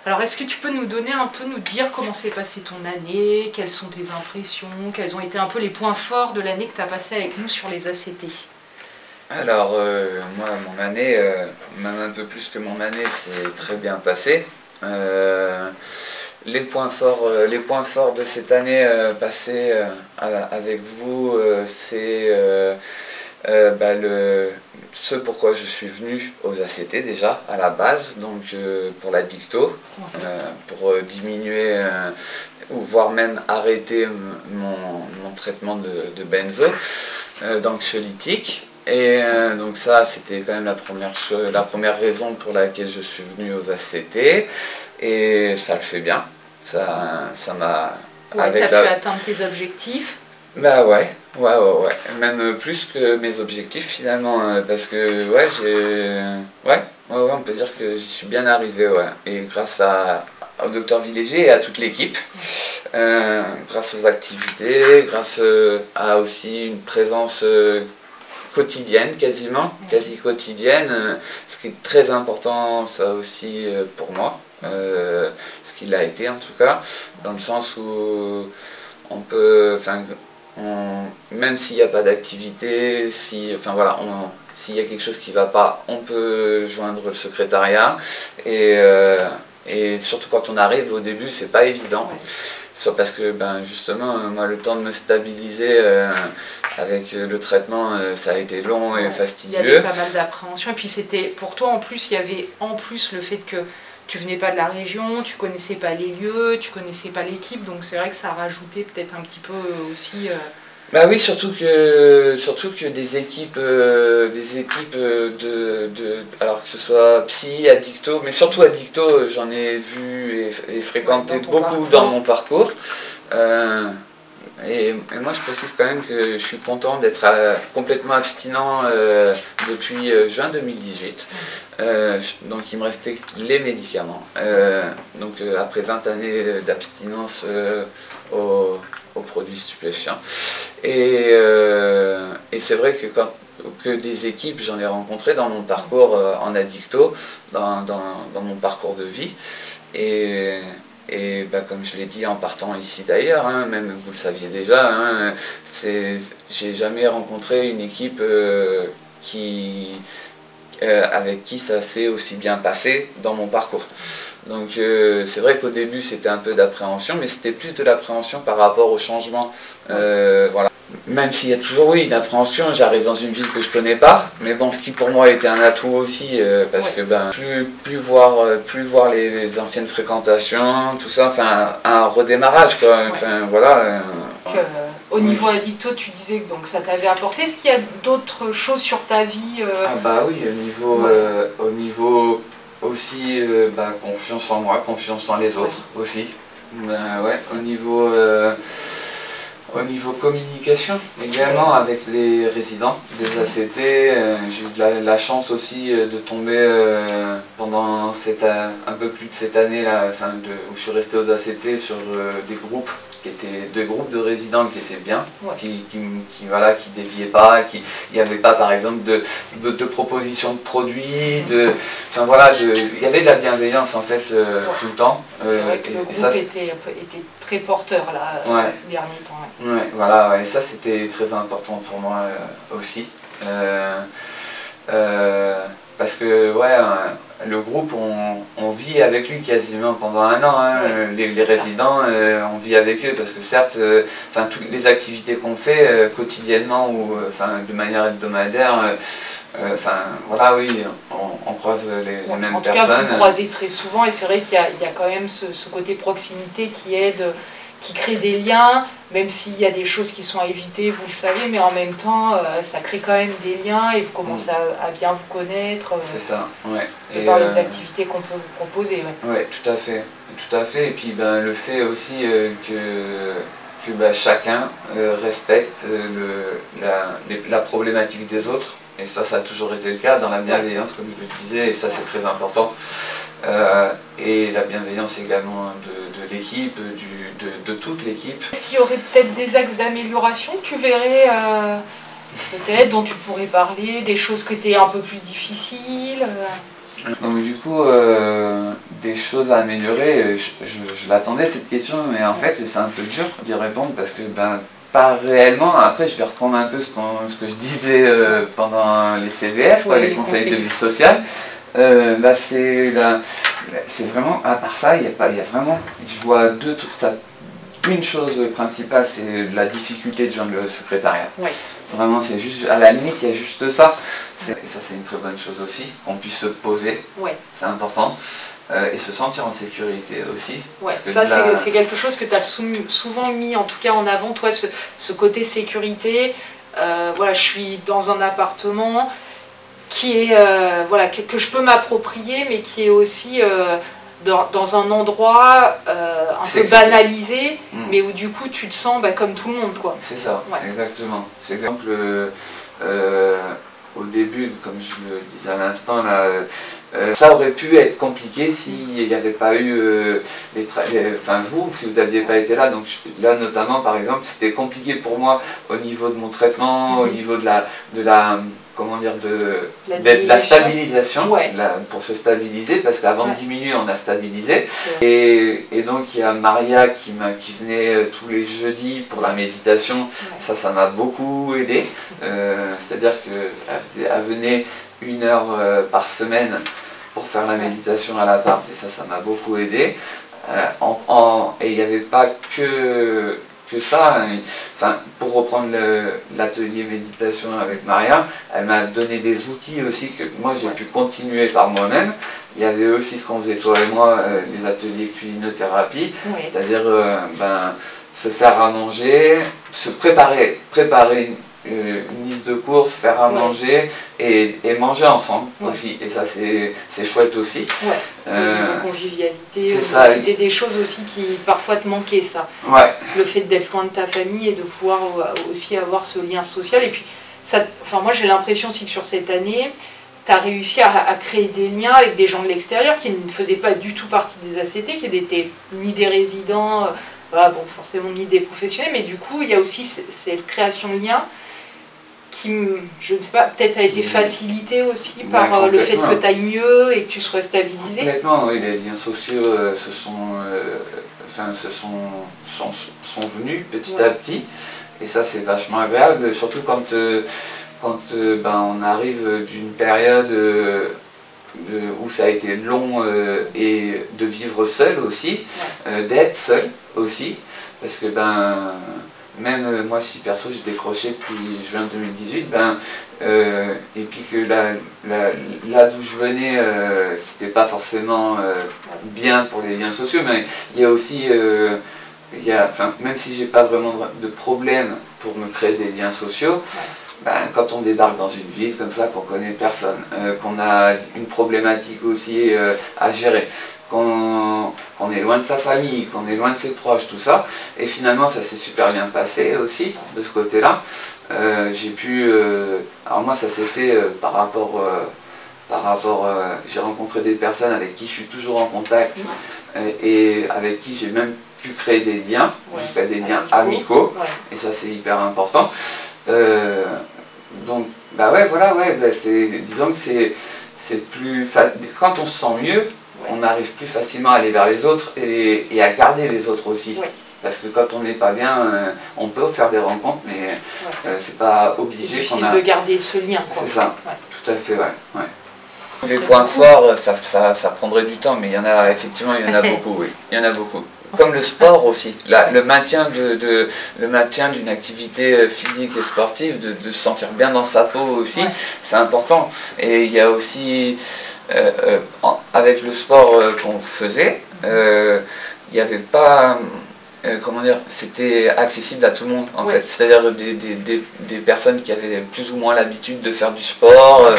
Alors, est-ce que tu peux nous dire comment s'est passée ton année, quelles sont tes impressions, quels ont été un peu les points forts de l'année que tu as passé avec nous sur les ACT? Alors, moi, mon année, même un peu plus que mon année, c'est très bien passé. Les points forts de cette année passée avec vous, c'est ce pourquoi je suis venu aux ACT déjà à la base, donc pour la dicto, pour diminuer ou voire même arrêter mon traitement de benzo, d'anxiolytique. Et donc ça, c'était quand même la première raison pour laquelle je suis venu aux ACT, et ça le fait bien. Ça m'a... Ouais, t'as pu atteindre tes objectifs? Bah ouais. Même plus que mes objectifs finalement, parce que on peut dire que j'y suis bien arrivé, ouais. Et grâce au docteur Villéger et à toute l'équipe, grâce aux activités, grâce à aussi une présence quotidienne, quasi quotidienne, ce qui est très important ça aussi pour moi, ce qu'il a été en tout cas, dans le sens où on peut, même s'il n'y a pas d'activité, s'il y a quelque chose qui ne va pas, on peut joindre le secrétariat, et surtout quand on arrive au début, c'est pas évident. Soit parce que justement, moi, le temps de me stabiliser avec le traitement, ça a été long et fastidieux. Il y avait pas mal d'appréhension, et puis c'était pour toi en plus, il y avait en plus le fait que tu venais pas de la région, tu connaissais pas les lieux, tu connaissais pas l'équipe, donc c'est vrai que ça rajoutait peut-être un petit peu aussi... Bah oui, surtout que des équipes alors que ce soit psy, addicto, mais surtout addicto, j'en ai vu et fréquenté beaucoup dans mon parcours. Et moi je précise quand même que je suis content d'être complètement abstinent depuis juin 2018. Donc il me restait les médicaments. Donc après 20 années d'abstinence aux produits stupéfiants. Et c'est vrai que des équipes, j'en ai rencontré dans mon parcours en addicto, dans mon parcours de vie. Et comme je l'ai dit en partant ici d'ailleurs, même vous le saviez déjà, j'ai jamais rencontré une équipe avec qui ça s'est aussi bien passé dans mon parcours. Donc c'est vrai qu'au début c'était un peu d'appréhension, mais c'était plus de l'appréhension par rapport au changement. Voilà. Même s'il y a toujours une appréhension, j'arrive dans une ville que je connais pas, mais bon, ce qui pour moi était un atout aussi, parce que plus voir les anciennes fréquentations, tout ça, un redémarrage quoi. Voilà. Au niveau addicto, tu disais que donc ça t'avait apporté. Est-ce qu'il y a d'autres choses sur ta vie Ah bah oui, au niveau aussi confiance en moi, confiance en les autres aussi. Au niveau communication, également avec les résidents des ACT, j'ai eu la chance aussi de tomber pendant un peu plus de cette année là, où je suis resté aux ACT sur des groupes qui étaient deux groupes de résidents qui étaient bien, qui déviaient pas, il n'y avait pas par exemple de propositions de produits, il y avait de la bienveillance en fait tout le temps. C'est vrai que le groupe était très porteur là ces derniers temps. Et ça c'était très important pour moi aussi. Parce que le groupe, on vit avec lui quasiment pendant un an, les résidents, on vit avec eux, parce que certes, toutes les activités qu'on fait quotidiennement ou de manière hebdomadaire, on croise les mêmes personnes. En tout cas, vous croisez très souvent, et c'est vrai qu'il y a quand même ce côté proximité qui aide, qui crée des liens, même s'il y a des choses qui sont à éviter, vous le savez, mais en même temps, ça crée quand même des liens et vous commencez à bien vous connaître. C'est ça, ouais. Par les activités qu'on peut vous proposer. Ouais, tout à fait. Et puis le fait aussi que chacun respecte la problématique des autres. Et ça a toujours été le cas dans la bienveillance, comme je le disais, et ça c'est très important. Et la bienveillance également de l'équipe, de toute l'équipe. Est-ce qu'il y aurait peut-être des axes d'amélioration que tu verrais, peut-être, dont tu pourrais parler, des choses qui étaient un peu plus difficiles Donc du coup, des choses à améliorer, je l'attendais cette question, mais en fait c'est un peu dur d'y répondre parce que ben, pas réellement. Après je vais reprendre un peu ce que je disais pendant les CVS, quoi, les conseils de vie sociale. Là c'est vraiment, à part ça, il y a vraiment, je vois une chose principale, c'est la difficulté de joindre le secrétariat. Ouais. Vraiment, c'est juste, à la limite, il y a juste ça. Et ça, c'est une très bonne chose aussi, qu'on puisse se poser. Ouais. C'est important. Et se sentir en sécurité aussi. Ouais, ça, c'est quelque chose que tu as souvent mis, en tout cas en avant, toi, ce côté sécurité. Voilà, je suis dans un appartement qui est, voilà, que je peux m'approprier, mais qui est aussi dans un endroit un peu banalisé, mais où du coup tu te sens comme tout le monde, quoi. C'est ça, exactement. C'est exemple au début, comme je le disais à l'instant, ça aurait pu être compliqué s'il n'y avait pas eu enfin vous, si vous n'aviez pas été là. Donc là notamment, par exemple, c'était compliqué pour moi au niveau de mon traitement, au niveau de la comment dire, de la stabilisation, pour se stabiliser, parce qu'avant de diminuer, on a stabilisé. Et donc il y a Maria qui venait tous les jeudis pour la méditation. Ça m'a beaucoup aidé. C'est-à-dire qu'elle venait 1 heure par semaine pour faire la méditation à l'appart, et ça m'a beaucoup aidé. Et il n'y avait pas que ça. Enfin, pour reprendre l'atelier méditation avec Maria, elle m'a donné des outils aussi que moi j'ai pu continuer par moi-même. Il y avait aussi ce qu'on faisait toi et moi, les ateliers cuisinothérapie, c'est-à-dire se faire à manger, se préparer une liste de courses, faire à manger et manger ensemble aussi. Et ça c'est chouette aussi. C'est une convivialité, c'était des choses aussi qui parfois te manquaient, ça. Le fait d'être loin de ta famille et de pouvoir aussi avoir ce lien social. Et puis, enfin, moi j'ai l'impression aussi que sur cette année, tu as réussi à créer des liens avec des gens de l'extérieur qui ne faisaient pas du tout partie des ACT, qui n'étaient ni des résidents, voilà, bon, forcément ni des professionnels, mais du coup il y a aussi cette création de liens qui, je ne sais pas, peut-être a été facilitée aussi par le fait que tu ailles mieux et que tu sois stabilisé. Complètement, oui, les liens sociaux sont venus petit à petit, et ça c'est vachement agréable, surtout quand on arrive d'une période où ça a été long et de vivre seul aussi, d'être seul aussi, parce que même moi si perso j'ai décroché depuis juin 2018, et puis que là d'où je venais c'était pas forcément bien pour les liens sociaux, mais il y a aussi même si j'ai pas vraiment de problème pour me créer des liens sociaux, quand on débarque dans une ville comme ça, qu'on connaît personne, qu'on a une problématique aussi à gérer, qu'on est loin de sa famille, qu'on est loin de ses proches, tout ça, et finalement ça s'est super bien passé aussi de ce côté-là. J'ai pu, alors moi ça s'est fait par rapport, j'ai rencontré des personnes avec qui je suis toujours en contact et avec qui j'ai même pu créer des liens, jusqu'à des liens amicaux, et ça c'est hyper important. Donc disons que c'est plus quand on se sent mieux, on arrive plus facilement à aller vers les autres et à garder les autres aussi. Parce que quand on n'est pas bien, on peut faire des rencontres, mais c'est pas obligé. C'est difficile de garder ce lien. C'est ça, tout à fait, Les points forts, ça prendrait du temps, mais il y en a effectivement, il y en a beaucoup, il y en a beaucoup. Comme le sport aussi, le maintien d'une activité physique et sportive, de se sentir bien dans sa peau aussi, c'est important. Et il y a aussi, avec le sport qu'on faisait, il n'y avait pas, comment dire, c'était accessible à tout le monde en fait. C'est-à-dire des personnes qui avaient plus ou moins l'habitude de faire du sport,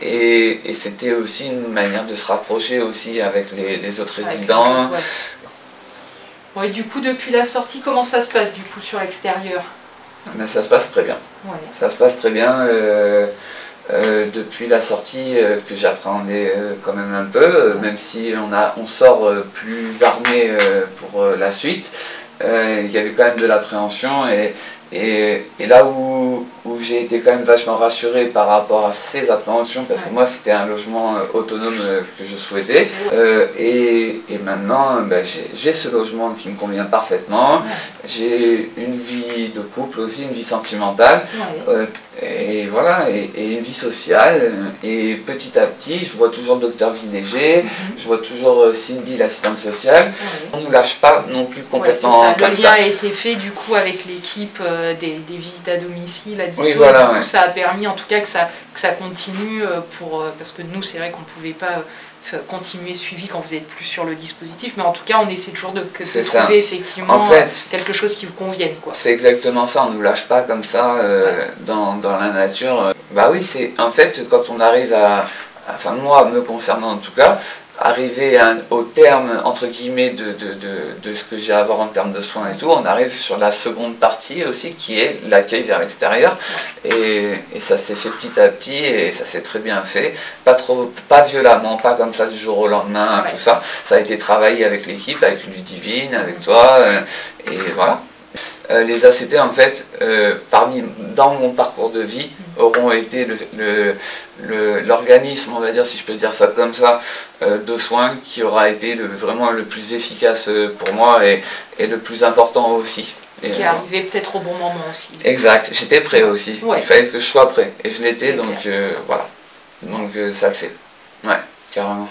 et c'était aussi une manière de se rapprocher aussi avec les autres résidents. Et du coup, depuis la sortie, comment ça se passe du coup sur l'extérieur? Ça se passe très bien. Ça se passe très bien. Depuis la sortie, que j'appréhendais quand même un peu, même si on sort plus armé pour la suite, il y avait quand même de l'appréhension, et Et là où j'ai été quand même vachement rassuré par rapport à ces appréhensions, parce que moi c'était un logement autonome que je souhaitais, et maintenant j'ai ce logement qui me convient parfaitement, j'ai une vie de couple aussi, une vie sentimentale, et voilà, et une vie sociale, et petit à petit je vois toujours le docteur Villéger, je vois toujours Cindy, l'assistante sociale, on ne nous lâche pas non plus complètement comme ça. Le lien a été fait du coup avec l'équipe des visites à domicile, ça a permis en tout cas que ça continue, parce que nous c'est vrai qu'on ne pouvait pas continuer suivi quand vous êtes plus sur le dispositif, mais en tout cas on essaie toujours de trouver effectivement quelque chose qui vous convienne. C'est exactement ça, on ne nous lâche pas comme ça dans la nature. Bah oui, c'est en fait quand on arrive enfin moi me concernant en tout cas, arriver au terme entre guillemets de ce que j'ai à avoir en termes de soins et tout, on arrive sur la seconde partie aussi qui est l'accueil vers l'extérieur, et ça s'est fait petit à petit et ça s'est très bien fait, pas violemment, pas comme ça du jour au lendemain, tout ça, ça a été travaillé avec l'équipe, avec Ludivine, avec toi, et voilà. Les ACT en fait, dans mon parcours de vie, auront été l'organisme, on va dire, si je peux dire ça comme ça, de soins qui aura été vraiment le plus efficace pour moi et le plus important aussi. Et qui est arrivé peut-être au bon moment aussi. Exact, j'étais prêt aussi, il fallait que je sois prêt, et je l'étais, donc voilà, donc ça le fait, ouais, carrément.